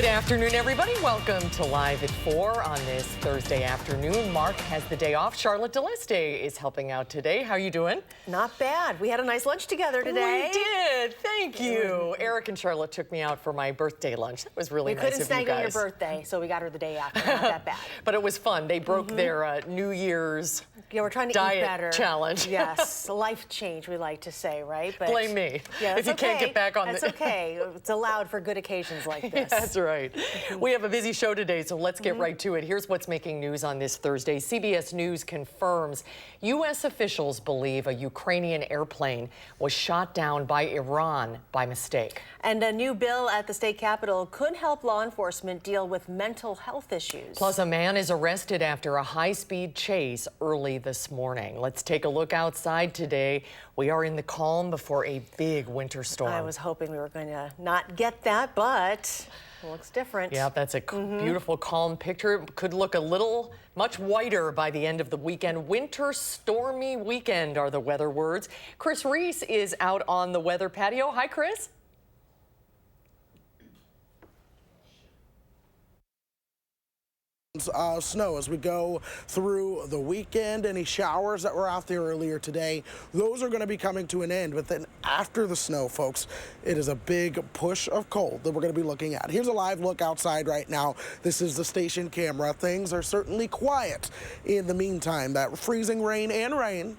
Good afternoon, everybody. Welcome to Live at 4 on this Thursday afternoon. Mark has the day off. Charlotte DeLeste is helping out today. How are you doing? Not bad. We had a nice lunch together today. We did. Thank you. Eric and Charlotte took me out for my birthday lunch. That was really nice of you guys. We couldn't snag on your birthday, so we got her the day after. Not that bad. But it was fun. They broke their New Year's we're trying to diet eat better. Challenge. Yes, life change, we like to say, right? But blame me. Yeah, if you can't get back on That's okay. It's allowed for good occasions like this. That's right. We have a busy show today, so let's get right to it. Here's what's making news on this Thursday. CBS News confirms U.S. officials believe a Ukrainian airplane was shot down by Iran by mistake. And a new bill at the state capitol could help law enforcement deal with mental health issues. Plus, a man is arrested after a high-speed chase early this morning. Let's take a look outside today. We are in the calm before a big winter storm. I was hoping we were going to not get that, but it looks different. Yeah, that's a beautiful, calm picture. It could look much whiter by the end of the weekend. Winter stormy weekend are the weather words. Chris Reese is out on the weather patio. Hi, Chris. Snow as we go through the weekend. Any showers that were out there earlier today, those are going to be coming to an end. But then after the snow, folks, it is a big push of cold that we're going to be looking at. Here's a live look outside right now. This is the station camera. Things are certainly quiet in the meantime. That freezing rain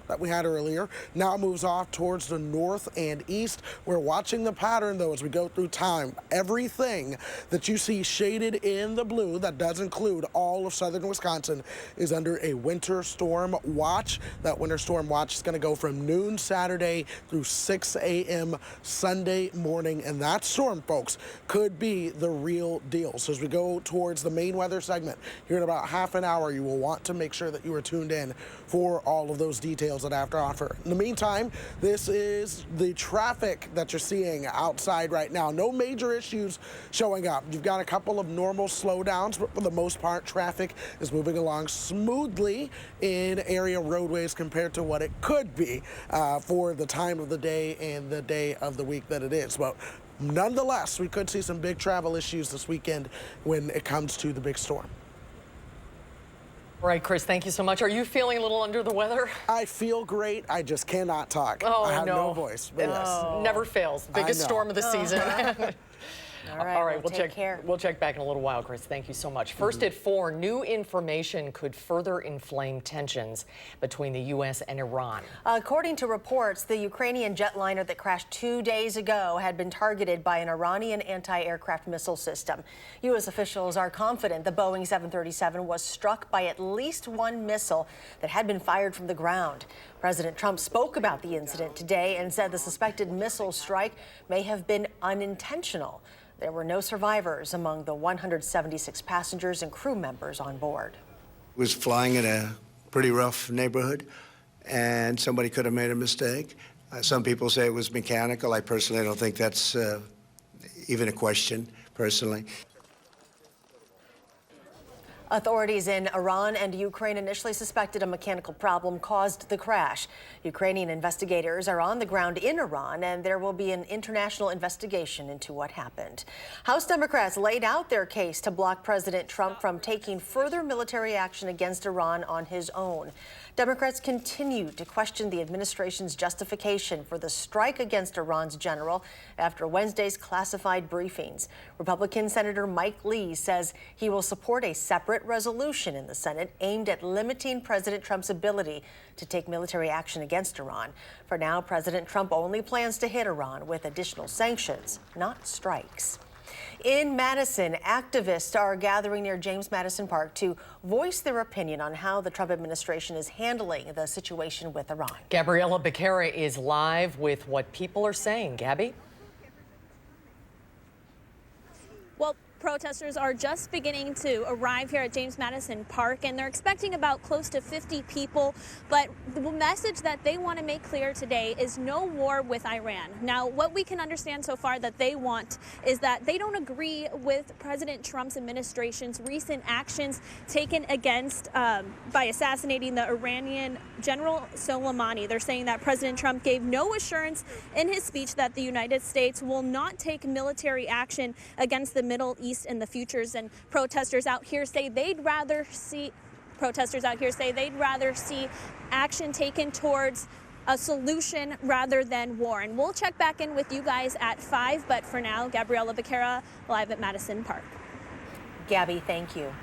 that we had earlier now moves off towards the north and east. We're watching the pattern, though, as we go through time. Everything that you see shaded in the blue, that does include all of southern Wisconsin, is under a winter storm watch. That winter storm watch is going to go from noon Saturday through 6 a.m. Sunday morning. And that storm, folks, could be the real deal. So as we go towards the main weather segment here in about half an hour, you will want to make sure that you are tuned in for all of those details that I have to offer. In the meantime, this is the traffic that you're seeing outside right now. No major issues showing up. You've got a couple of normal slowdowns, but for the most part, traffic is moving along smoothly in area roadways compared to what it could be for the time of the day and the day of the week that it is. But nonetheless, we could see some big travel issues this weekend when it comes to the big storm. All right, Chris, thank you so much. Are you feeling a little under the weather? I feel great. I just cannot talk. Oh, I have no voice. But yes. Never fails. Biggest storm of the season. All right, we'll check back in a little while, Chris. Thank you so much. First at 4, new information could further inflame tensions between the U.S. and Iran. According to reports, the Ukrainian jetliner that crashed 2 days ago had been targeted by an Iranian anti-aircraft missile system. U.S. officials are confident the Boeing 737 was struck by at least one missile that had been fired from the ground. President Trump spoke about the incident today and said the suspected missile strike may have been unintentional. There were no survivors among the 176 passengers and crew members on board. He was flying in a pretty rough neighborhood, and somebody could have made a mistake. Some people say it was mechanical. I personally don't think that's even a question, personally. Authorities in Iran and Ukraine initially suspected a mechanical problem caused the crash. Ukrainian investigators are on the ground in Iran, and there will be an international investigation into what happened. House Democrats laid out their case to block President Trump from taking further military action against Iran on his own. Democrats continue to question the administration's justification for the strike against Iran's general after Wednesday's classified briefings. Republican Senator Mike Lee says he will support a separate resolution in the Senate aimed at limiting President Trump's ability to take military action against Iran. For now, President Trump only plans to hit Iran with additional sanctions, not strikes. In Madison, activists are gathering near James Madison Park to voice their opinion on how the Trump administration is handling the situation with Iran. Gabriella Becerra is live with what people are saying. Gabby? Well, protesters are just beginning to arrive here at James Madison Park, and they're expecting about close to 50 people. But the message that they want to make clear today is no war with Iran. Now, what we can understand so far that they want is that they don't agree with President Trump's administration's recent actions taken against by assassinating the Iranian General Soleimani. They're saying that President Trump gave no assurance in his speech that the United States will not take military action against the Middle East least in the futures. And protesters out here say they'd rather see action taken towards a solution rather than war. And we'll check back in with you guys at 5. But for now, Gabriela Becerra, live at Madison Park. Gabby, thank you.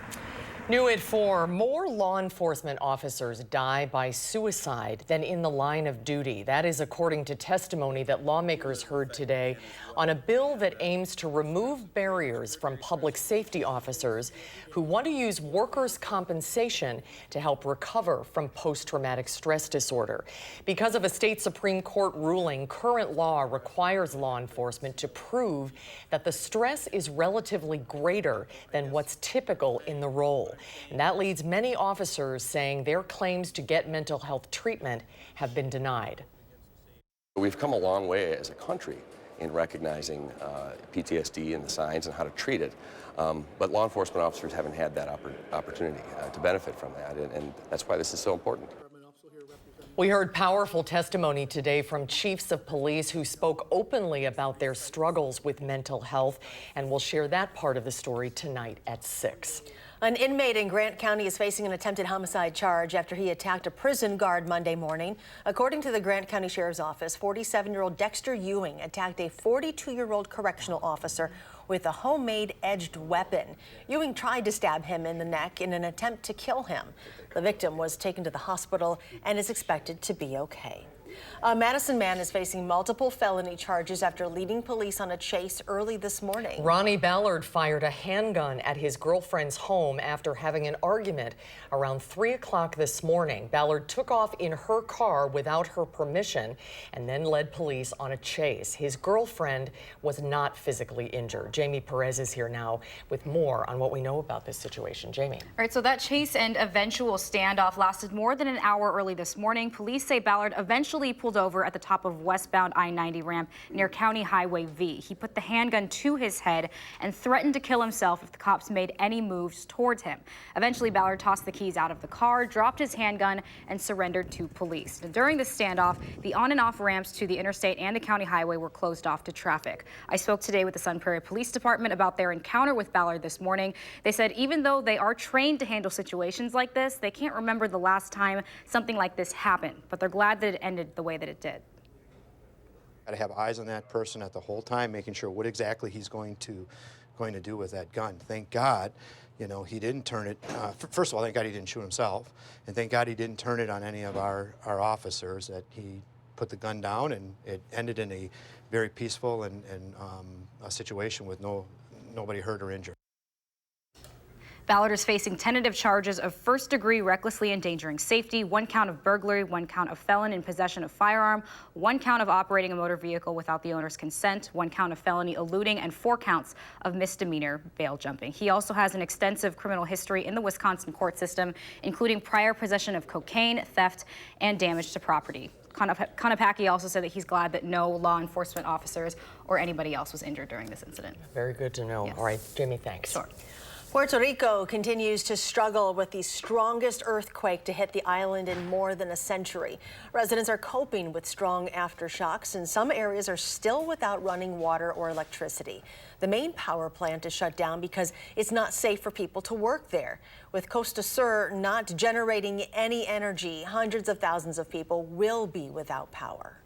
New at 4, more law enforcement officers die by suicide than in the line of duty. That is according to testimony that lawmakers heard today on a bill that aims to remove barriers from public safety officers who want to use workers' compensation to help recover from post-traumatic stress disorder. Because of a state Supreme Court ruling, current law requires law enforcement to prove that the stress is relatively greater than what's typical in the role. And that leads many officers saying their claims to get mental health treatment have been denied. We've come a long way as a country in recognizing PTSD and the signs and how to treat it. But law enforcement officers haven't had that opportunity to benefit from that, and that's why this is so important. We heard powerful testimony today from chiefs of police who spoke openly about their struggles with mental health, and we'll share that part of the story tonight at 6. An inmate in Grant County is facing an attempted homicide charge after he attacked a prison guard Monday morning. According to the Grant County Sheriff's Office, 47-year-old Dexter Ewing attacked a 42-year-old correctional officer with a homemade edged weapon. Ewing tried to stab him in the neck in an attempt to kill him. The victim was taken to the hospital and is expected to be okay. A Madison man is facing multiple felony charges after leading police on a chase early this morning. Ronnie Ballard fired a handgun at his girlfriend's home after having an argument around 3 o'clock this morning. Ballard took off in her car without her permission and then led police on a chase. His girlfriend was not physically injured. Jamie Perez is here now with more on what we know about this situation. Jamie. All right, so that chase and eventual standoff lasted more than an hour early this morning. Police say Ballard eventually pulled over at the top of westbound I-90 ramp near County Highway V. He put the handgun to his head and threatened to kill himself if the cops made any moves towards him. Eventually, Ballard tossed the keys out of the car, dropped his handgun, and surrendered to police. And during the standoff, the on and off ramps to the interstate and the county highway were closed off to traffic. I spoke today with the Sun Prairie Police Department about their encounter with Ballard this morning. They said even though they are trained to handle situations like this, they can't remember the last time something like this happened, but they're glad that it ended the way that it did. Got to have eyes on that person at the whole time, making sure what exactly he's going to do with that gun. Thank God, you know, he didn't turn it. First of all, thank God he didn't shoot himself, and thank God he didn't turn it on any of our officers. That he put the gun down, and it ended in a very peaceful and a situation with nobody hurt or injured. Ballard is facing tentative charges of first-degree recklessly endangering safety, 1 count of burglary, 1 count of felon in possession of firearm, 1 count of operating a motor vehicle without the owner's consent, 1 count of felony eluding, and 4 counts of misdemeanor bail jumping. He also has an extensive criminal history in the Wisconsin court system, including prior possession of cocaine, theft, and damage to property. Konopacki also said that he's glad that no law enforcement officers or anybody else was injured during this incident. Very good to know. Yes. All right, Jamie, thanks. Sure. Puerto Rico continues to struggle with the strongest earthquake to hit the island in more than a century. Residents are coping with strong aftershocks, and some areas are still without running water or electricity. The main power plant is shut down because it's not safe for people to work there. With Costa Sur not generating any energy, hundreds of thousands of people will be without power.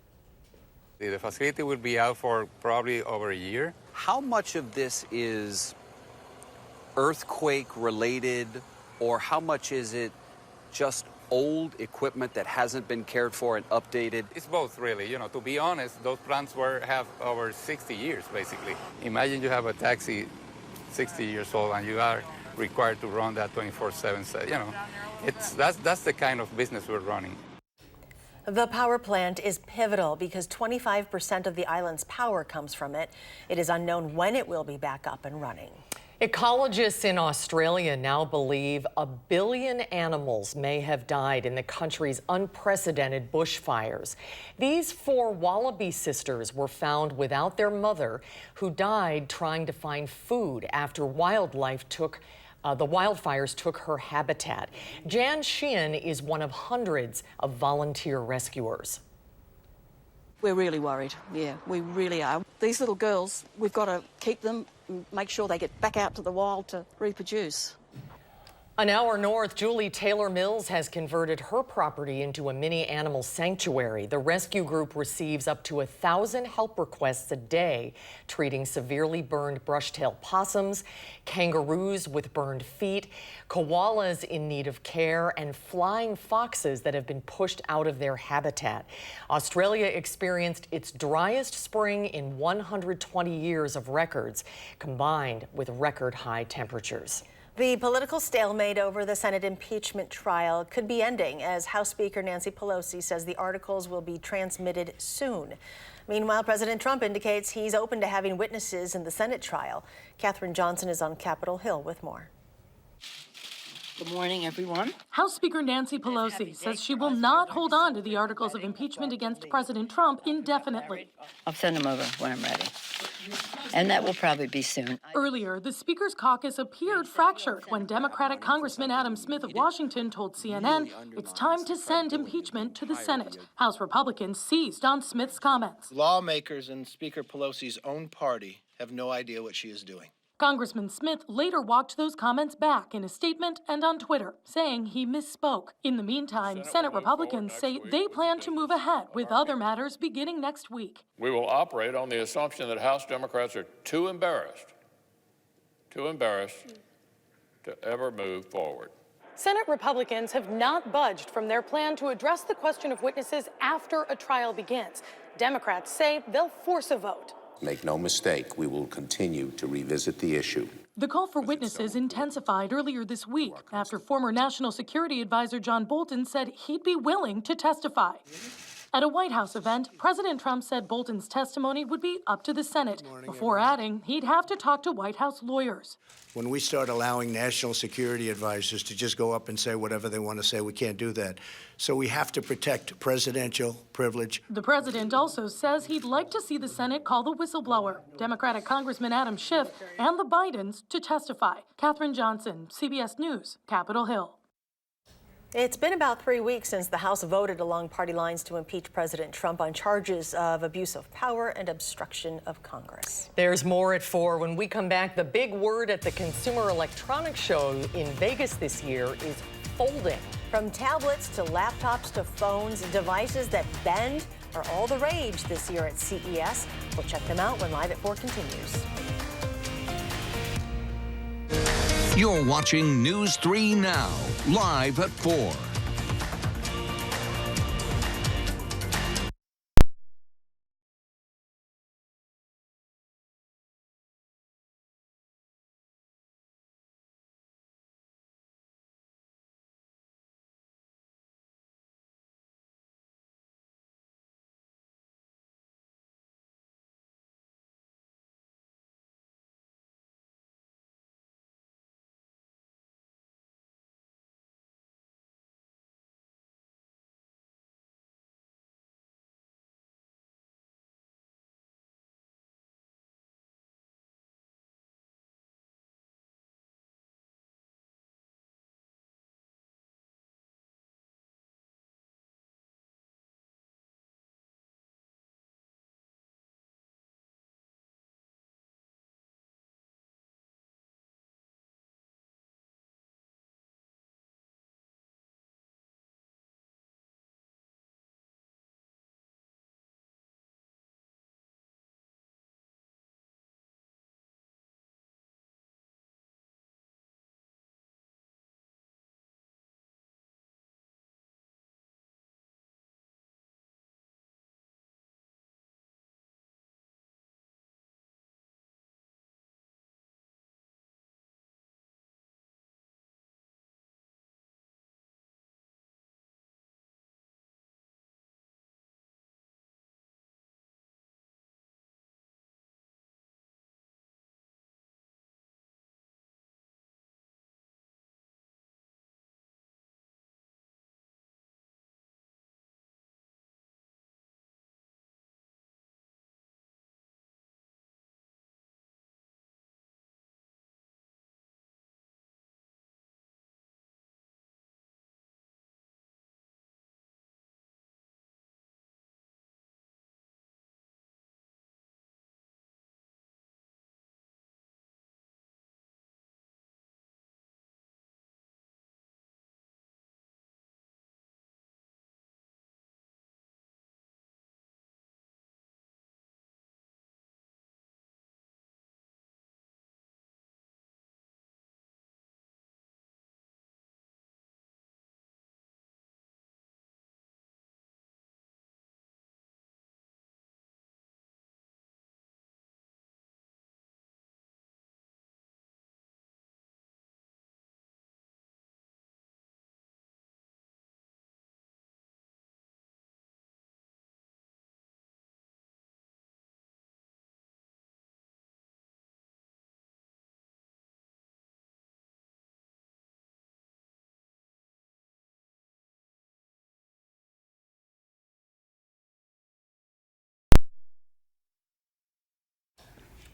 The facility will be out for probably over a year. How much of this is earthquake related, or how much is it just old equipment that hasn't been cared for and updated? It's both, really. You know, to be honest, those plants have over 60 years, basically. Imagine you have a taxi 60 years old and you are required to run that 24/7. You know, that's the kind of business we're running. The power plant is pivotal because 25% of the island's power comes from it. It is unknown when it will be back up and running. Ecologists in Australia now believe 1 billion animals may have died in the country's unprecedented bushfires. These 4 wallaby sisters were found without their mother, who died trying to find food after the wildfires took her habitat. Jan Sheehan is one of hundreds of volunteer rescuers. We're really worried. Yeah, we really are. These little girls, we've got to keep them make sure they get back out to the wild to reproduce. An hour north, Julie Taylor Mills has converted her property into a mini animal sanctuary. The rescue group receives up to 1,000 help requests a day, treating severely burned brush-tailed possums, kangaroos with burned feet, koalas in need of care, and flying foxes that have been pushed out of their habitat. Australia experienced its driest spring in 120 years of records, combined with record high temperatures. The political stalemate over the Senate impeachment trial could be ending as House Speaker Nancy Pelosi says the articles will be transmitted soon. Meanwhile, President Trump indicates he's open to having witnesses in the Senate trial. Katherine Johnson is on Capitol Hill with more. Good morning, everyone. House Speaker Nancy Pelosi says she will not hold on to the articles of impeachment against President Trump indefinitely. I'll send them over when I'm ready. And that will probably be soon. Earlier, the Speaker's caucus appeared fractured when Democratic Congressman Adam Smith of Washington told CNN it's time to send impeachment to the Senate. House Republicans seized on Smith's comments. Lawmakers in Speaker Pelosi's own party have no idea what she is doing. Congressman Smith later walked those comments back in a statement and on Twitter, saying he misspoke. In the meantime, Senate Republicans say they plan to move ahead with other matters beginning next week. We will operate on the assumption that House Democrats are too embarrassed to ever move forward. Senate Republicans have not budged from their plan to address the question of witnesses after a trial begins. Democrats say they'll force a vote. Make no mistake, we will continue to revisit the issue. The call for witnesses intensified earlier this week after former National Security Advisor John Bolton said he'd be willing to testify. At a White House event, President Trump said Bolton's testimony would be up to the Senate, before adding he'd have to talk to White House lawyers. When we start allowing national security advisors to just go up and say whatever they want to say, we can't do that. So we have to protect presidential privilege. The president also says he'd like to see the Senate call the whistleblower, Democratic Congressman Adam Schiff, and the Bidens to testify. Katherine Johnson, CBS News, Capitol Hill. It's been about 3 weeks since the House voted along party lines to impeach President Trump on charges of abuse of power and obstruction of Congress. There's more at 4. When we come back, the big word at the Consumer Electronics Show in Vegas this year is folding. From tablets to laptops to phones, devices that bend are all the rage this year at CES. We'll check them out when Live at 4 continues. You're watching News 3 Now, live at 4.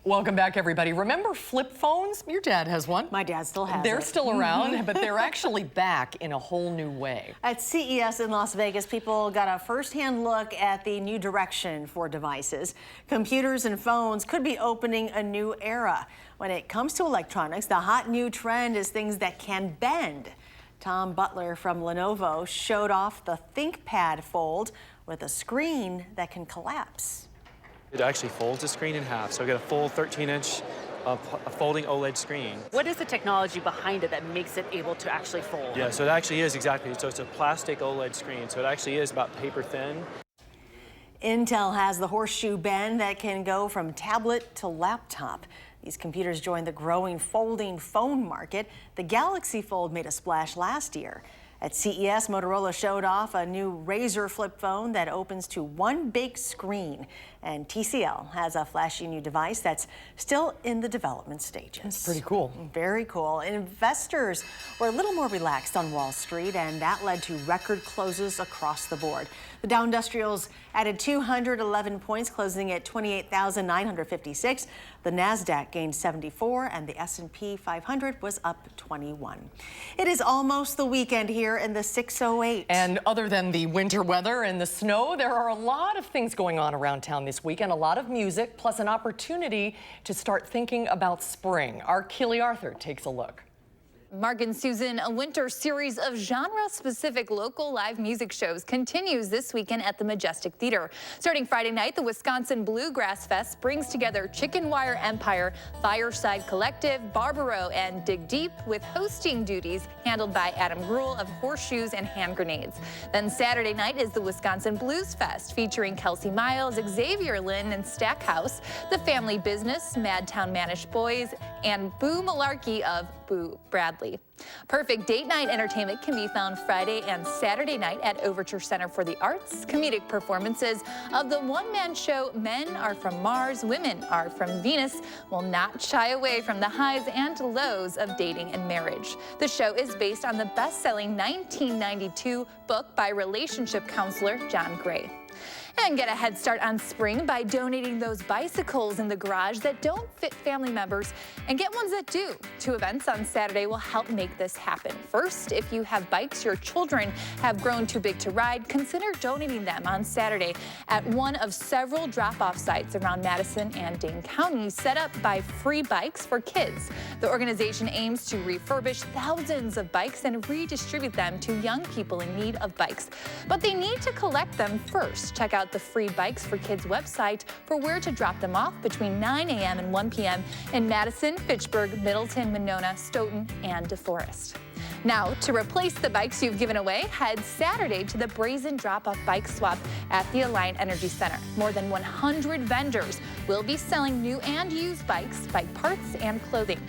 Welcome back, everybody. Remember flip phones? Your dad has one. My dad still has They're it. still around, but they're actually back in a whole new way. At CES in Las Vegas, people got a first-hand look at the new direction for devices. Computers and phones could be opening a new era. When it comes to electronics, the hot new trend is things that can bend. Tom Butler from Lenovo showed off the ThinkPad Fold with a screen that can collapse. It actually folds the screen in half, so I get a full 13-inch folding OLED screen. What is the technology behind it that makes it able to actually fold? Yeah, so it actually is exactly, so it's a plastic OLED screen, so it actually is about paper thin. Intel has the horseshoe bend that can go from tablet to laptop. These computers join the growing folding phone market. The Galaxy Fold made a splash last year. At CES, Motorola showed off a new Razr flip phone that opens to one big screen. And TCL has a flashy new device that's still in the development stages. That's pretty cool. Very cool. Investors were a little more relaxed on Wall Street, and that led to record closes across the board. The Dow Industrials added 211 points, closing at 28,956. The Nasdaq gained 74, and the S&P 500 was up 21. It is almost the weekend here in the 608. And other than the winter weather and the snow, there are a lot of things going on around town this weekend. A lot of music, plus an opportunity to start thinking about spring. Our Keely Arthur takes a look. Mark and Susan, a winter series of genre-specific local live music shows continues this weekend at the Majestic Theater. Starting Friday night, the Wisconsin Bluegrass Fest brings together Chicken Wire Empire, Fireside Collective, Barbaro, and Dig Deep, with hosting duties handled by Adam Gruhl of Horseshoes and Hand Grenades. Then Saturday night is the Wisconsin Blues Fest, featuring Kelsey Miles, Xavier Lynn, and Stackhouse, The Family Business, Madtown Manish Boys, and Boo Malarkey of Boo Bradley. Perfect date night entertainment can be found Friday and Saturday night at Overture Center for the Arts. Comedic performances of the one-man show Men Are From Mars, Women Are From Venus will not shy away from the highs and lows of dating and marriage. The show is based on the best-selling 1992 book by relationship counselor John Gray. And get a head start on spring by donating those bicycles in the garage that don't fit family members and get ones that do. 2 events on Saturday will help make this happen. First, if you have bikes your children have grown too big to ride, consider donating them on Saturday at one of several drop-off sites around Madison and Dane County set up by Free Bikes for Kids. The organization aims to refurbish thousands of bikes and redistribute them to young people in need of bikes. But they need to collect them first. Check out the Free Bikes for Kids website for where to drop them off between 9 a.m. and 1 p.m. in Madison, Fitchburg, Middleton, Monona, Stoughton, and DeForest. Now, to replace the bikes you've given away, head Saturday to the Brazen Drop-Off Bike Swap at the Alliant Energy Center. More than 100 vendors will be selling new and used bikes, bike parts, and clothing.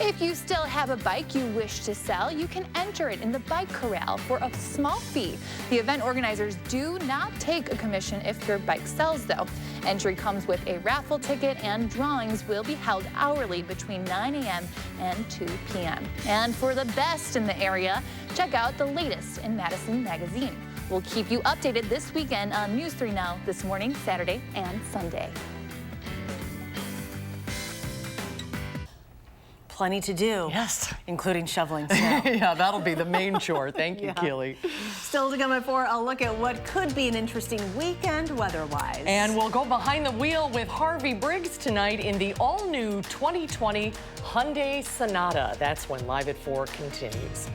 If you still have a bike you wish to sell, you can enter it in the bike corral for a small fee. The event organizers do not take a commission if your bike sells, though. Entry comes with a raffle ticket, and drawings will be held hourly between 9 a.m. and 2 p.m. And for the best in the area, check out the latest in Madison Magazine. We'll keep you updated this weekend on News 3 Now this morning, Saturday, and Sunday. Plenty to do. Yes. Including shoveling snow. Yeah, that'll be the main chore. Thank you, Keely. Still to come at 4, I'll look at what could be an interesting weekend weather-wise. And we'll go behind the wheel with Harvey Briggs tonight in the all-new 2020 Hyundai Sonata. That's when Live at 4 continues.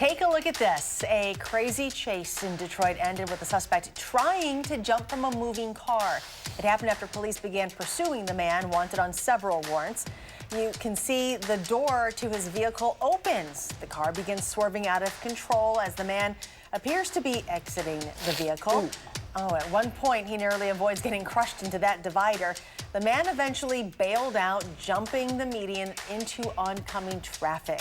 Take a look at this. A crazy chase in Detroit ended with the suspect trying to jump from a moving car. It happened after police began pursuing the man wanted on several warrants. You can see the door to his vehicle opens. The car begins swerving out of control as the man appears to be exiting the vehicle. Oh, at one point, he narrowly avoids getting crushed into that divider. The man eventually bailed out, jumping the median into oncoming traffic.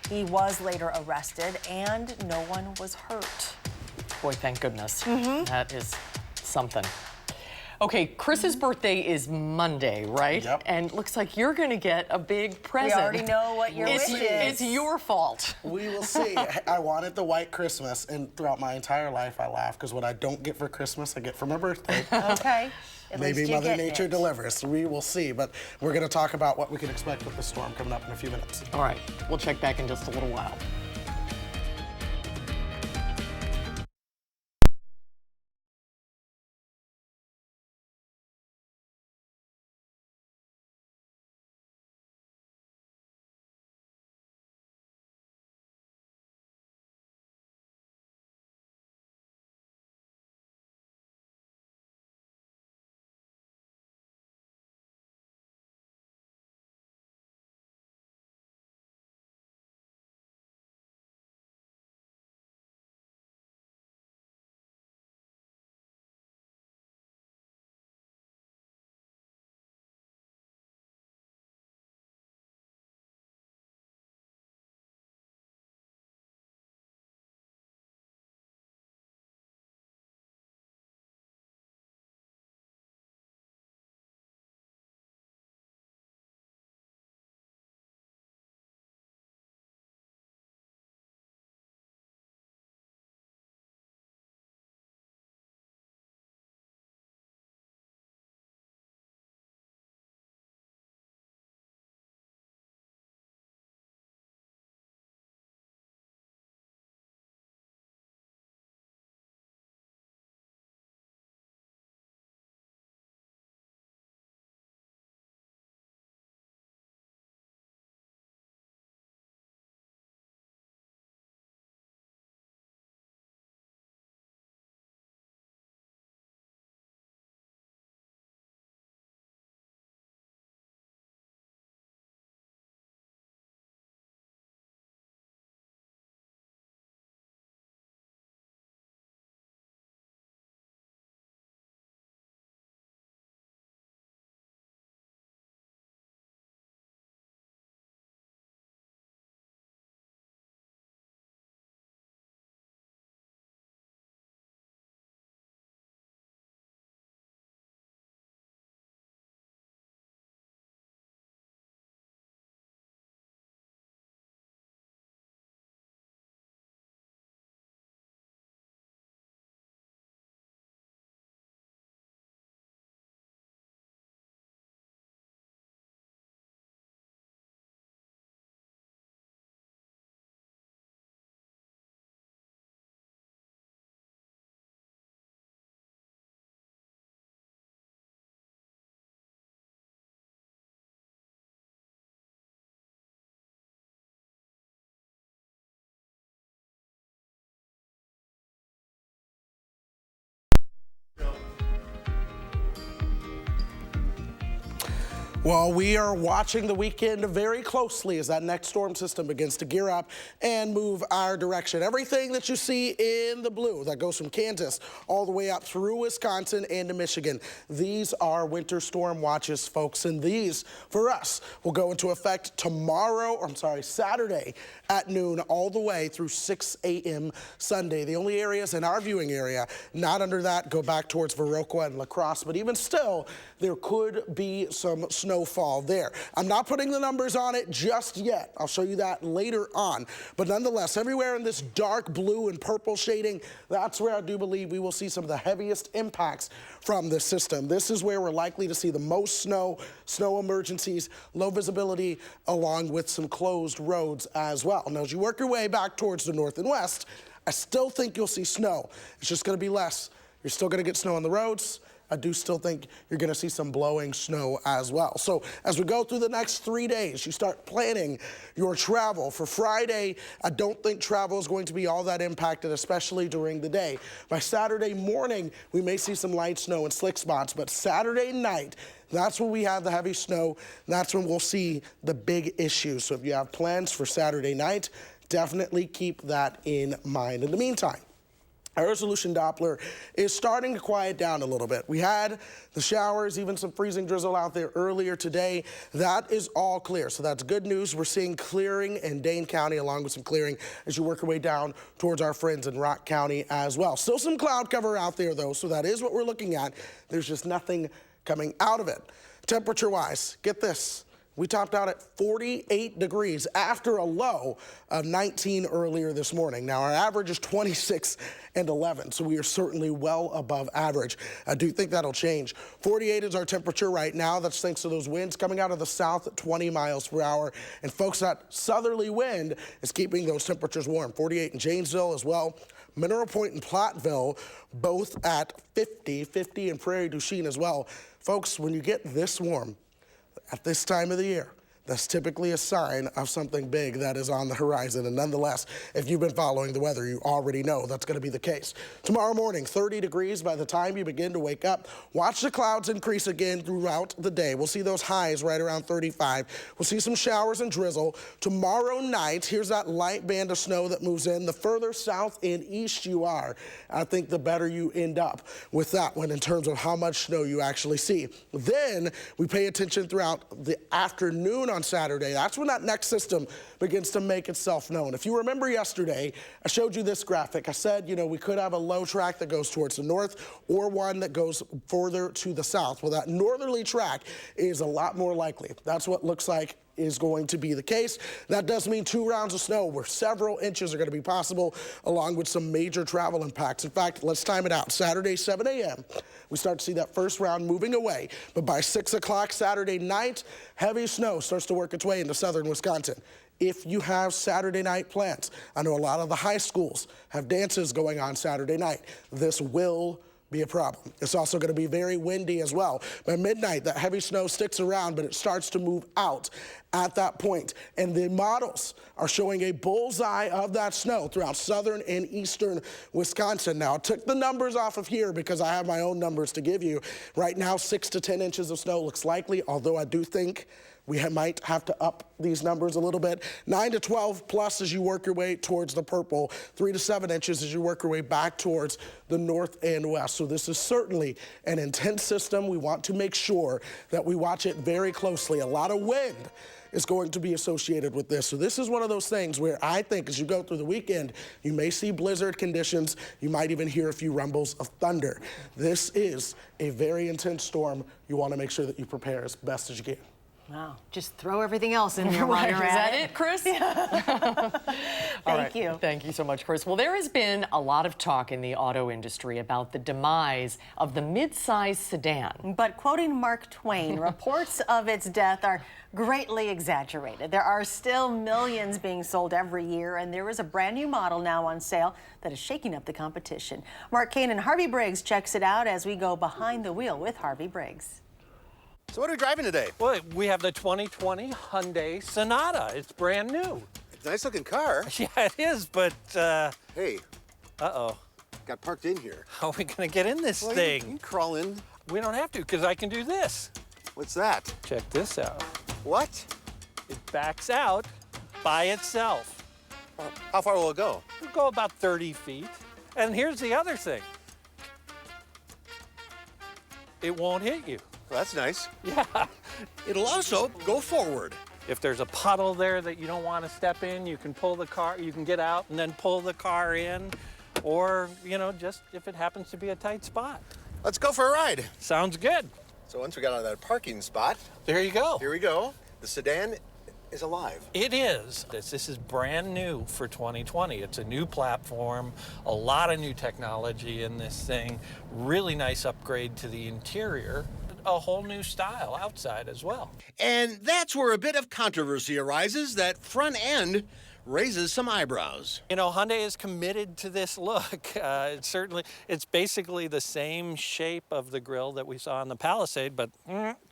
He was later arrested, and no one was hurt. Boy, thank goodness. That is something. Okay, Chris's birthday is Monday, right? Yep. And looks like you're going to get a big present. We already know what your wish is. It's your fault. We will see. I wanted the white Christmas, and throughout my entire life, I laugh because what I don't get for Christmas, I get for my birthday. Okay. Maybe Mother Nature delivers. We will see. But we're going to talk about what we can expect with the storm coming up in a few minutes. All right. We'll check back in just a little while. Well, we are watching the weekend very closely as that next storm system begins to gear up and move our direction. Everything that you see in the blue that goes from Kansas all the way up through Wisconsin and to Michigan, these are winter storm watches, folks, and these, for us, will go into effect Saturday at noon all the way through 6 a.m. Sunday. The only areas in our viewing area not under that go back towards Viroqua and La Crosse, but even still, there could be some snowfall there. I'm not putting the numbers on it just yet. I'll show you that later on. But nonetheless, everywhere in this dark blue and purple shading, that's where I do believe we will see some of the heaviest impacts from this system. This is where we're likely to see the most snow emergencies, low visibility, along with some closed roads as well. Now, as you work your way back towards the north and west, I still think you'll see snow. It's just going to be less. You're still going to get snow on the roads. I do still think you're going to see some blowing snow as well. So as we go through the next 3 days, you start planning your travel. For Friday, I don't think travel is going to be all that impacted, especially during the day. By Saturday morning, we may see some light snow and slick spots, but Saturday night, that's when we have the heavy snow. That's when we'll see the big issues. So if you have plans for Saturday night, definitely keep that in mind. In the meantime, our resolution Doppler is starting to quiet down a little bit. We had the showers, even some freezing drizzle out there earlier today. That is all clear, so that's good news. We're seeing clearing in Dane County along with some clearing as you work your way down towards our friends in Rock County as well. Still some cloud cover out there though, so that is what we're looking at. There's just nothing coming out of it. Temperature-wise, get this. We topped out at 48 degrees after a low of 19 earlier this morning. Now, our average is 26 and 11, so we are certainly well above average. I do think that'll change. 48 is our temperature right now. That's thanks to those winds coming out of the south at 20 miles per hour. And folks, that southerly wind is keeping those temperatures warm. 48 in Janesville as well. Mineral Point and Platteville, both at 50 in Prairie du Chien as well. Folks, when you get this warm, at this time of the year, that's typically a sign of something big that is on the horizon. And nonetheless, if you've been following the weather, you already know that's going to be the case. Tomorrow morning, 30 degrees by the time you begin to wake up. Watch the clouds increase again throughout the day. We'll see those highs right around 35. We'll see some showers and drizzle. Tomorrow night, here's that light band of snow that moves in. The further south and east you are, I think the better you end up with that one in terms of how much snow you actually see. Then we pay attention throughout the afternoon on Saturday. That's when that next system begins to make itself known. If you remember yesterday, I showed you this graphic. I said, you know, we could have a low track that goes towards the north or one that goes further to the south. Well, that northerly track is a lot more likely. That's what looks like is going to be the case. That does mean 2 rounds of snow where several inches are going to be possible, along with some major travel impacts. In fact, let's time it out. Saturday, 7 a.m., we start to see that first round moving away. But by 6 o'clock Saturday night, heavy snow starts to work its way into southern Wisconsin. If you have Saturday night plans, I know a lot of the high schools have dances going on Saturday night. This will be a problem. It's also going to be very windy as well. By midnight, that heavy snow sticks around, but it starts to move out at that point. And the models are showing a bullseye of that snow throughout southern and eastern Wisconsin. Now, I took the numbers off of here because I have my own numbers to give you. Right now, 6 to 10 inches of snow looks likely, although I do think we might have to up these numbers a little bit. 9 to 12 plus as you work your way towards the purple. 3 to 7 inches as you work your way back towards the north and west. So this is certainly an intense system. We want to make sure that we watch it very closely. A lot of wind is going to be associated with this. So this is one of those things where I think as you go through the weekend, you may see blizzard conditions. You might even hear a few rumbles of thunder. This is a very intense storm. You want to make sure that you prepare as best as you can. Wow, just throw everything else in there while Right, you're is at that it, Chris? Thank you. Thank you so much, Chris. Well, there has been a lot of talk in the auto industry about the demise of the mid-size sedan. But quoting Mark Twain, reports of its death are greatly exaggerated. There are still millions being sold every year, and there is a brand new model now on sale that is shaking up the competition. Mark Kane and Harvey Briggs checks it out as we go behind the wheel with Harvey Briggs. So what are we driving today? Well, we have the 2020 Hyundai Sonata. It's brand new. It's a nice looking car. Yeah, it is, but, Hey. Uh-oh. Got parked in here. How are we gonna get in this thing? You can crawl in. We don't have to, because I can do this. What's that? Check this out. What? It backs out by itself. How far will it go? It'll go about 30 feet. And here's the other thing. It won't hit you. Well, that's nice. Yeah. It'll also go forward. If there's a puddle there that you don't want to step in, you can pull the car, you can get out and then pull the car in. Or, you know, just if it happens to be a tight spot. Let's go for a ride. Sounds good. So once we got out of that parking spot, there you go. Here we go. The sedan is alive. It is. This is brand new for 2020. It's a new platform, a lot of new technology in this thing, really nice upgrade to the interior, a whole new style outside as well. And that's where a bit of controversy arises. That front end raises some eyebrows. You know, Hyundai is committed to this look. It's basically the same shape of the grille that we saw on the Palisade, but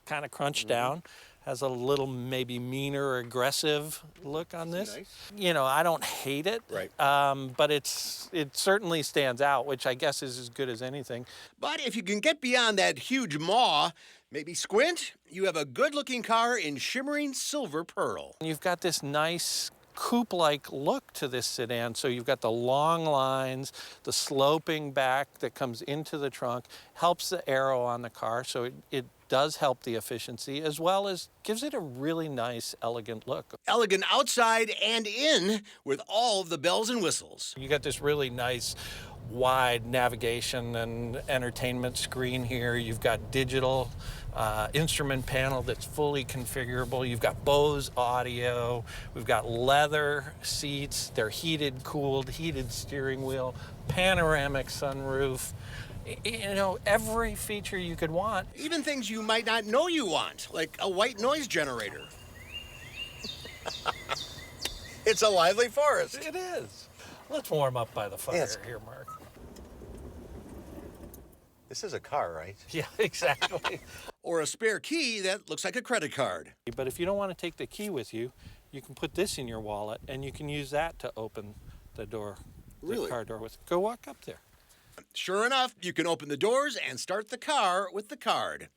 kind of crunched down. Has a little maybe meaner or aggressive look on this. Nice. You know, I don't hate it, Right. but it certainly stands out, which I guess is as good as anything. But if you can get beyond that huge maw, maybe squint, you have a good-looking car in shimmering silver pearl. You've got this nice coupe-like look to this sedan. So you've got the long lines, the sloping back that comes into the trunk, helps the aero on the car, so it does help the efficiency, as well as gives it a really nice, elegant look. Elegant outside and in with all of the bells and whistles. You got this really nice wide navigation and entertainment screen here. You've got digital instrument panel that's fully configurable. You've got Bose audio. We've got leather seats. They're heated, cooled, heated steering wheel, panoramic sunroof. You know, every feature you could want. Even things you might not know you want, like a white noise generator. It's a lively forest. It is. Let's warm up by the fire here, Mark. This is a car, right? Yeah, exactly. Or a spare key that looks like a credit card. But if you don't want to take the key with you, you can put this in your wallet, and you can use that to open the door, the car door with. Go walk up there. Sure enough, you can open the doors and start the car with the card.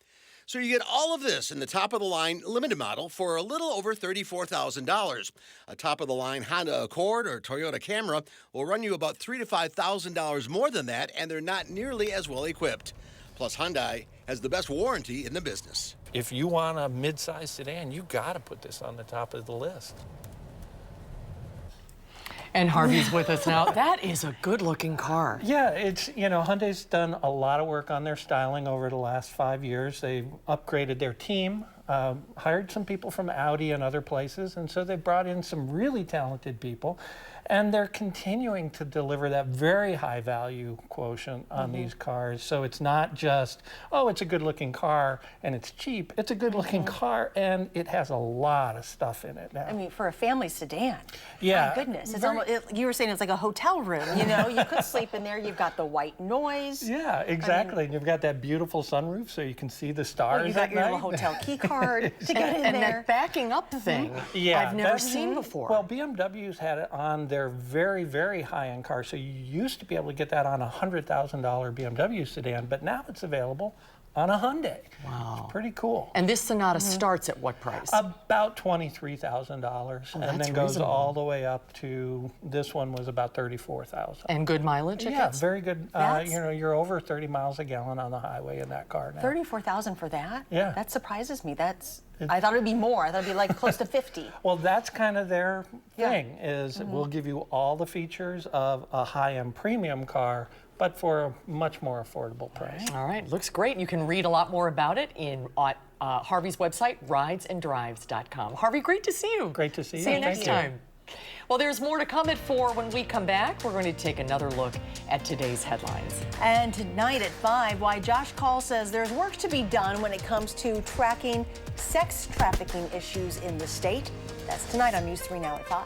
So you get all of this in the top-of-the-line limited model for a little over $34,000. A top-of-the-line Honda Accord or Toyota Camry will run you about $3,000 to $5,000 more than that, and they're not nearly as well equipped. Plus, Hyundai has the best warranty in the business. If you want a mid-size sedan, you got to put this on the top of the list. And Harvey's with us now. That is a good-looking car. Yeah, it's, you know, Hyundai's done a lot of work on their styling over the last 5 years. They've upgraded their team, hired some people from Audi and other places, and so they brought in some really talented people. And they're continuing to deliver that very high value quotient on these cars. So it's not just, oh, it's a good looking car and it's cheap. It's a good looking car and it has a lot of stuff in it now. I mean, for a family sedan. Yeah. My goodness. It's almost, you were saying it's like a hotel room, you know? You could sleep in there. You've got the white noise. Yeah, exactly. And you've got that beautiful sunroof so you can see the stars. Well, you got your little hotel key card to get in there. And that backing up thing, yeah, I've never seen before. Well, BMW's had it on their very, very high-end cars. So you used to be able to get that on a $100,000 BMW sedan, but now it's available on a Hyundai. Wow. It's pretty cool. And this Sonata starts at what price? About $23,000, and then goes reasonable. all the way up to, this one was about $34,000. And good mileage it Yeah, gets? very good. You know, you're over 30 miles a gallon on the highway in that car now. $34,000 for that? Yeah. That surprises me. I thought it'd be more. I thought it'd be like close to 50. Well, that's kind of their thing, is we'll give you all the features of a high-end premium car, but for a much more affordable price. All right, looks great. You can read a lot more about it on Harvey's website, ridesanddrives.com. Harvey, great to see you. Great to see you. See you next Thank you. time. Well, there's more to come at 4. When we come back, we're going to take another look at today's headlines. And tonight at 5, why Josh Call says there's work to be done when it comes to tracking sex trafficking issues in the state. That's tonight on News 3 Now at 5.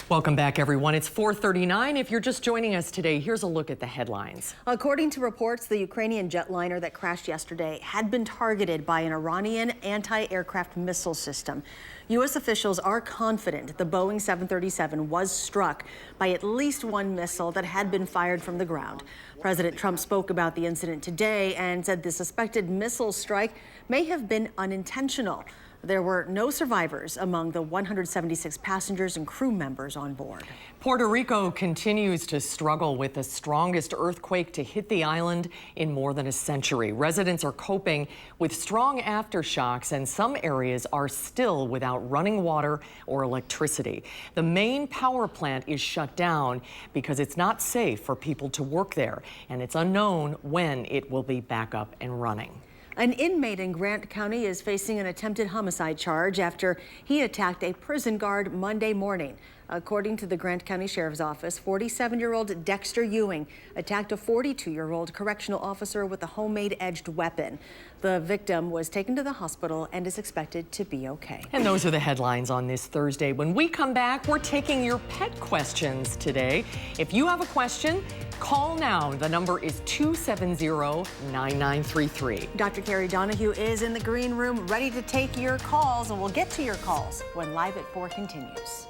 Welcome back, everyone. It's 4:39. If you're just joining us today, here's a look at the headlines. According to reports, the Ukrainian jetliner that crashed yesterday had been targeted by an Iranian anti-aircraft missile system. U.S. officials are confident the Boeing 737 was struck by at least one missile that had been fired from the ground. President Trump spoke about the incident today and said the suspected missile strike may have been unintentional. There were no survivors among the 176 passengers and crew members on board. Puerto Rico continues to struggle with the strongest earthquake to hit the island in more than a century. Residents are coping with strong aftershocks, and some areas are still without running water or electricity. The main power plant is shut down because it's not safe for people to work there, and it's unknown when it will be back up and running. An inmate in Grant County is facing an attempted homicide charge after he attacked a prison guard Monday morning. According to the Grant County Sheriff's Office, 47-year-old Dexter Ewing attacked a 42-year-old correctional officer with a homemade edged weapon. The victim was taken to the hospital and is expected to be okay. And those are the headlines on this Thursday. When we come back, we're taking your pet questions today. If you have a question, call now. The number is 270-9933. Dr. Carrie Donahue is in the green room ready to take your calls, and we'll get to your calls when Live at 4 continues.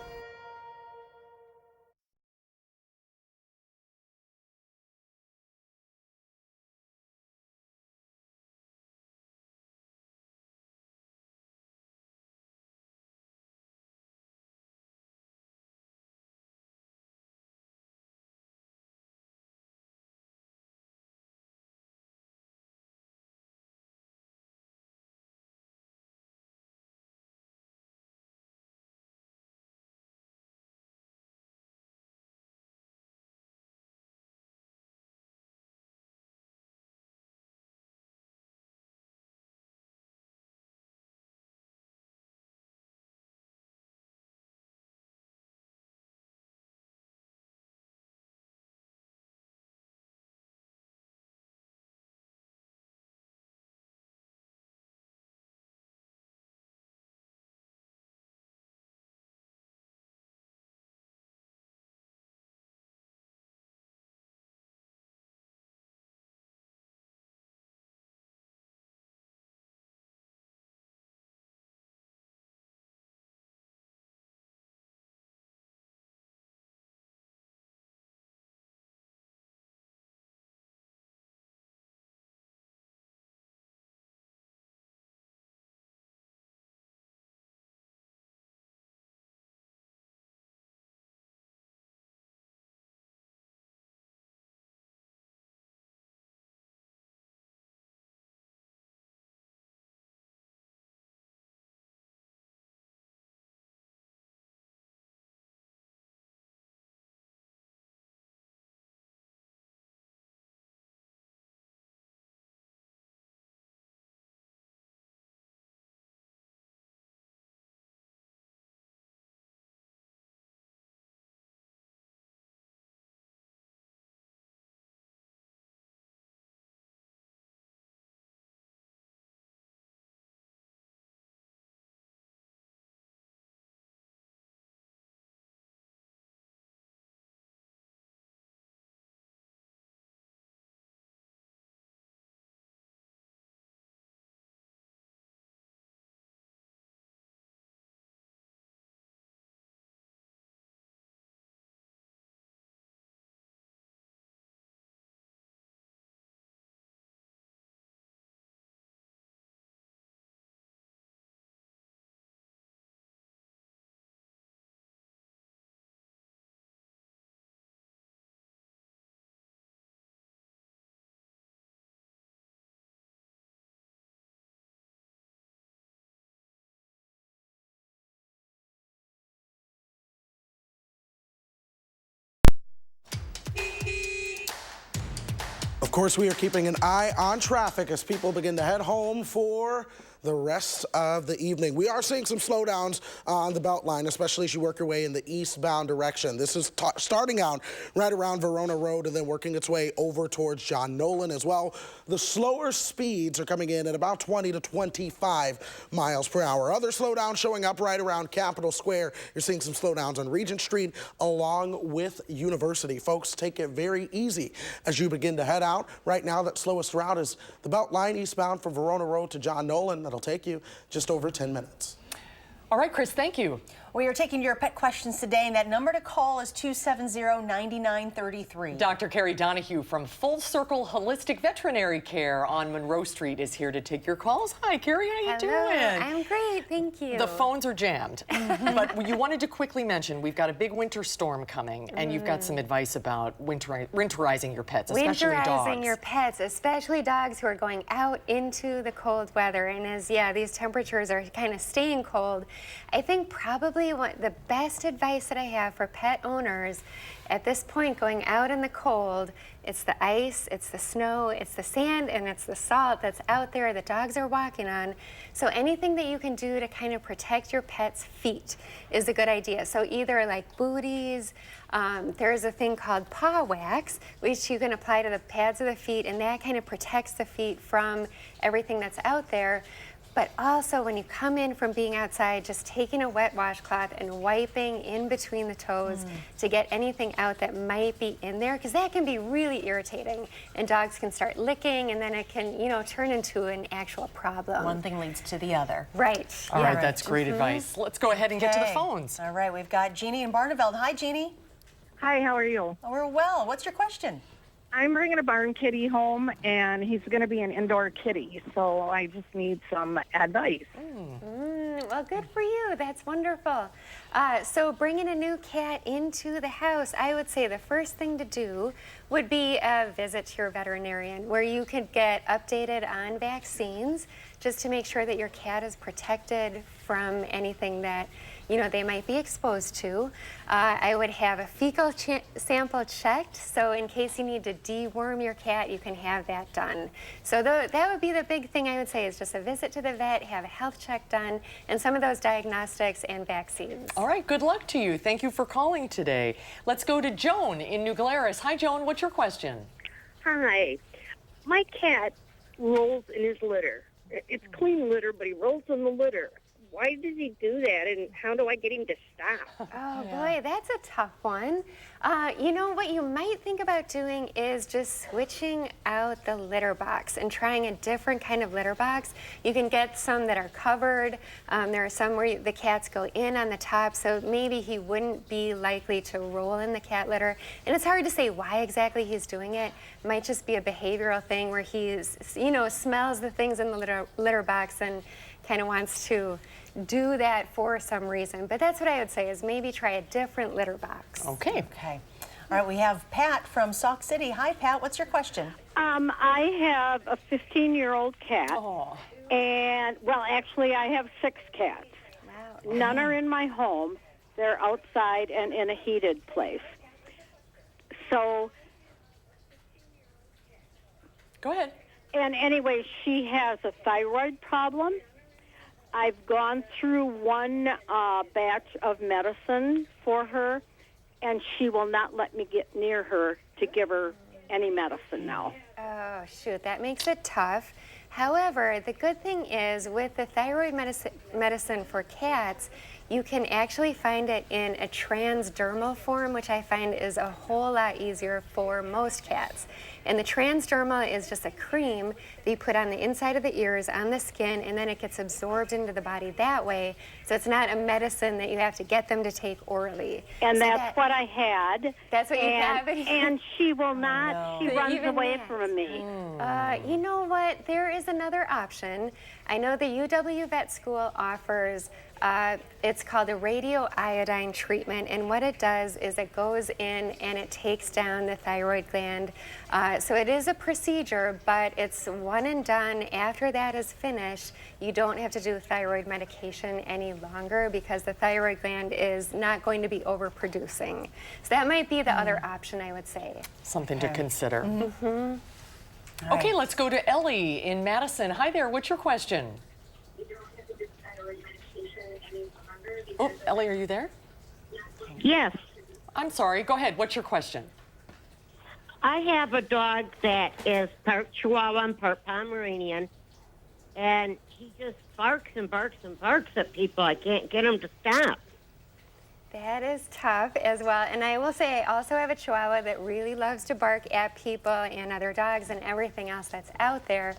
Of course, we are keeping an eye on traffic as people begin to head home for the rest of the evening. We are seeing some slowdowns on the Beltline, especially as you work your way in the eastbound direction. This is starting out right around Verona Road and then working its way over towards John Nolan as well. The slower speeds are coming in at about 20 to 25 miles per hour. Other slowdowns showing up right around Capitol Square. You're seeing some slowdowns on Regent Street along with University. Folks, take it very easy as you begin to head out. Right now, that slowest route is the Beltline eastbound from Verona Road to John Nolan. That'll take you just over 10 minutes. All right, Chris, thank you. We are taking your pet questions today, and that number to call is 270-9933. Dr. Carrie Donahue from Full Circle Holistic Veterinary Care on Monroe Street is here to take your calls. Hi, Carrie, how you doing? I'm great, thank you. The phones are jammed, but you wanted to quickly mention we've got a big winter storm coming, and you've got some advice about winterizing your pets, especially dogs. Winterizing your pets, especially dogs who are going out into the cold weather. And as these temperatures are kind of staying cold, I think probably the best advice that I have for pet owners at this point going out in the cold, it's the ice, it's the snow, it's the sand, and it's the salt that's out there that dogs are walking on. So anything that you can do to kind of protect your pet's feet is a good idea. So either like booties, there's a thing called paw wax, which you can apply to the pads of the feet, and that kind of protects the feet from everything that's out there. But also when you come in from being outside, just taking a wet washcloth and wiping in between the toes to get anything out that might be in there, because that can be really irritating. And dogs can start licking, and then it can, turn into an actual problem. One thing leads to the other. Right. All right, that's great advice. Let's go ahead and get to the phones. All right, we've got Jeannie in Barneveld. Hi, Jeannie. Hi, how are you? We're well. What's your question? I'm bringing a barn kitty home, and he's going to be an indoor kitty, so I just need some advice. Well, good for you. That's wonderful. So bringing a new cat into the house, I would say the first thing to do would be a visit to your veterinarian, where you could get updated on vaccines just to make sure that your cat is protected from anything that they might be exposed to. I would have a fecal sample checked, so in case you need to deworm your cat, you can have that done. So that would be the big thing I would say, is just a visit to the vet, have a health check done, and some of those diagnostics and vaccines. All right, good luck to you. Thank you for calling today. Let's go to Joan in New Glarus. Hi, Joan, what's your question? Hi. My cat rolls in his litter. It's clean litter, but he rolls in the litter. Why does he do that, and how do I get him to stop? Oh, boy, that's a tough one. What you might think about doing is just switching out the litter box and trying a different kind of litter box. You can get some that are covered. There are some where the cats go in on the top, so maybe he wouldn't be likely to roll in the cat litter. And it's hard to say why exactly he's doing it. It might just be a behavioral thing where he's, smells the things in the litter box and kind of wants to do that for some reason. But that's what I would say, is maybe try a different litter box. Okay. Okay. All right, we have Pat from Sauk City. Hi, Pat. What's your question? I have a 15-year-old cat. And, well, actually, I have 6 cats. Wow. None are in my home. They're outside and in a heated place. So... Go ahead. And anyway, she has a thyroid problem. I've gone through one batch of medicine for her, and she will not let me get near her to give her any medicine now. Oh, shoot, that makes it tough. However, the good thing is with the thyroid medicine for cats, you can actually find it in a transdermal form, which I find is a whole lot easier for most cats. And the transdermal is just a cream that you put on the inside of the ears, on the skin, and then it gets absorbed into the body that way. So it's not a medicine that you have to get them to take orally. And so that's what I had. That's what you have. And she will not, she runs away from me. You know what? There is another option. I know the UW Vet School offers, it's called a radioiodine treatment, and what it does is it goes in and it takes down the thyroid gland. So it is a procedure, but it's one and done. After that is finished, you don't have to do thyroid medication any longer because the thyroid gland is not going to be overproducing. So that might be the other option, I would say. Something to consider. Mm-hmm. Okay, let's go to Ellie in Madison. Hi there, what's your question? Oh, Ellie, are you there? Yes. I'm sorry. Go ahead. What's your question? I have a dog that is part Chihuahua and part Pomeranian, and he just barks and barks and barks at people. I can't get him to stop. That is tough as well. And I will say I also have a Chihuahua that really loves to bark at people and other dogs and everything else that's out there.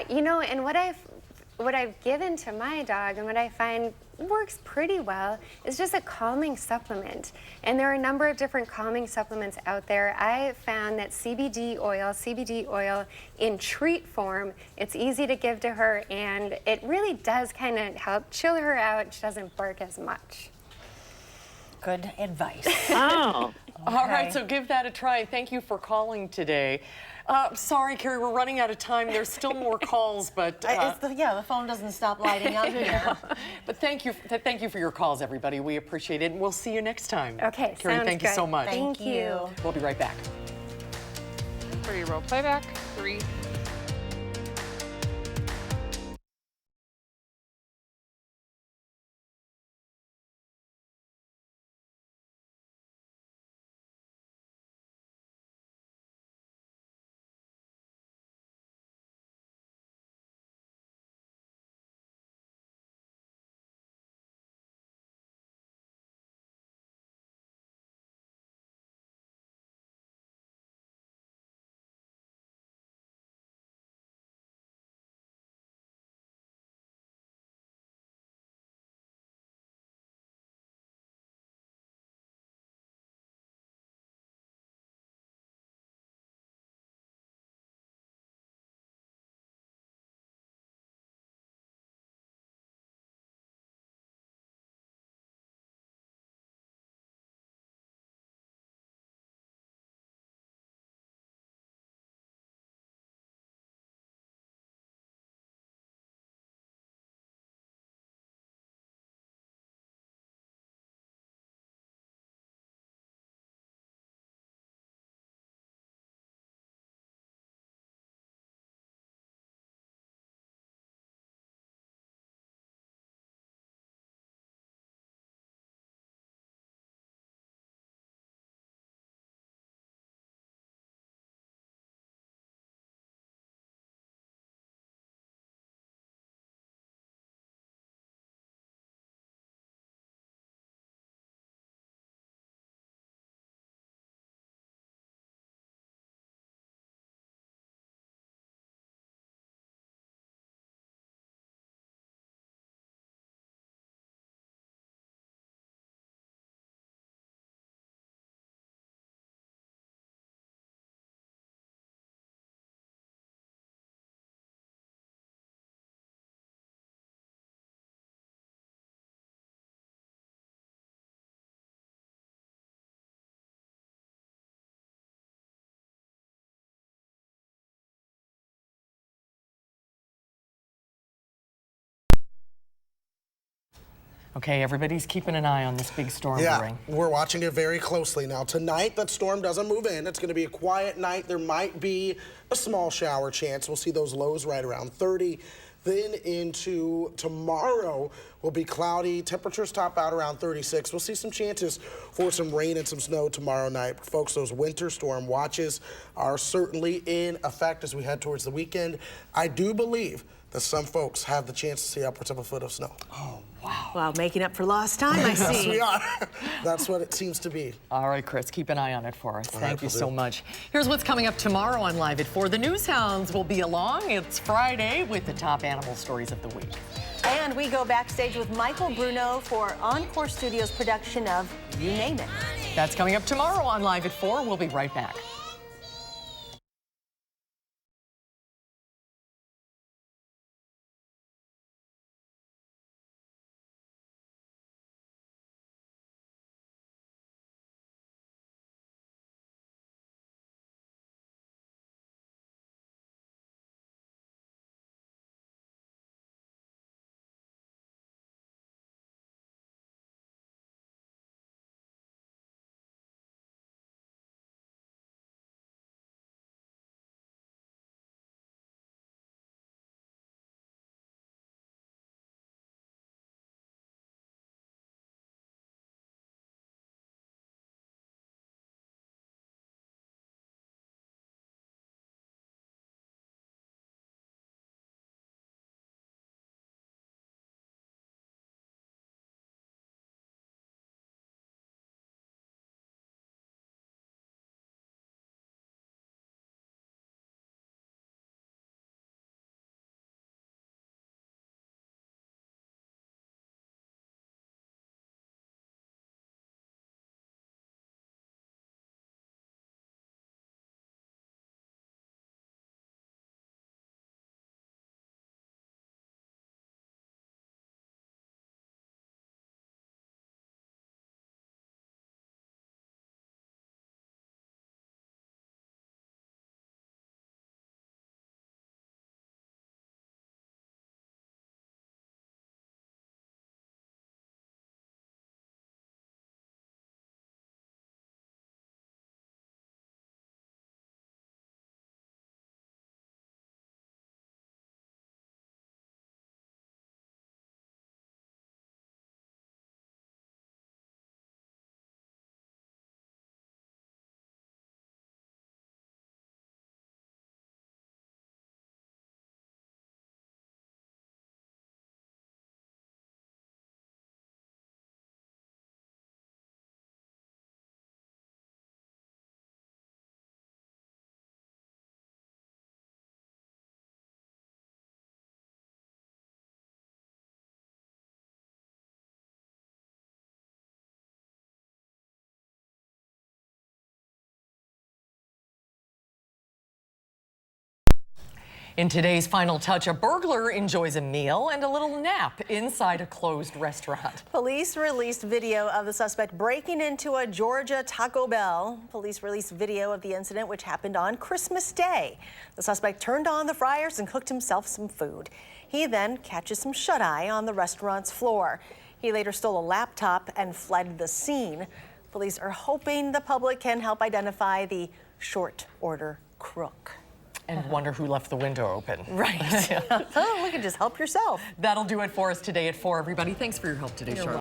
You know, and what I've given to my dog and what I find works pretty well is just a calming supplement. And there are a number of different calming supplements out there. I found that CBD oil in treat form, it's easy to give to her, and it really does kind of help chill her out. She doesn't bark as much. Good advice. Oh. All right, so give that a try. Thank you for calling today. Sorry, Carrie, we're running out of time. There's still more calls, but the phone doesn't stop lighting up here. But thank you for your calls, everybody. We appreciate it, and we'll see you next time. Okay, Carrie, sounds thank you good. so much. Thank you. We'll be right back. For your roll playback, 3, Okay, everybody's keeping an eye on this big storm brewing. We're watching it very closely now. Tonight, that storm doesn't move in. It's going to be a quiet night. There might be a small shower chance. We'll see those lows right around 30. Then into tomorrow will be cloudy. Temperatures top out around 36. We'll see some chances for some rain and some snow tomorrow night. Folks, those winter storm watches are certainly in effect as we head towards the weekend. I do believe that some folks have the chance to see upwards of a foot of snow. Oh, wow. Wow, making up for lost time, I see. Yes, we are. That's what it seems to be. All right, Chris, keep an eye on it for us. Thank you so much. Here's what's coming up tomorrow on Live at 4. The News Hounds will be along. It's Friday with the top animal stories of the week. And we go backstage with Michael Bruno for Encore Studios production of You Name It. That's coming up tomorrow on Live at 4. We'll be right back. In today's Final Touch, a burglar enjoys a meal and a little nap inside a closed restaurant. Police released video of the suspect breaking into a Georgia Taco Bell. Police released video of the incident, which happened on Christmas Day. The suspect turned on the fryers and cooked himself some food. He then catches some shut-eye on the restaurant's floor. He later stole a laptop and fled the scene. Police are hoping the public can help identify the short order crook. And wonder who left the window open. Right. Oh, we can just help yourself. That'll do it for us today at 4, everybody. Thanks for your help today, Charlotte.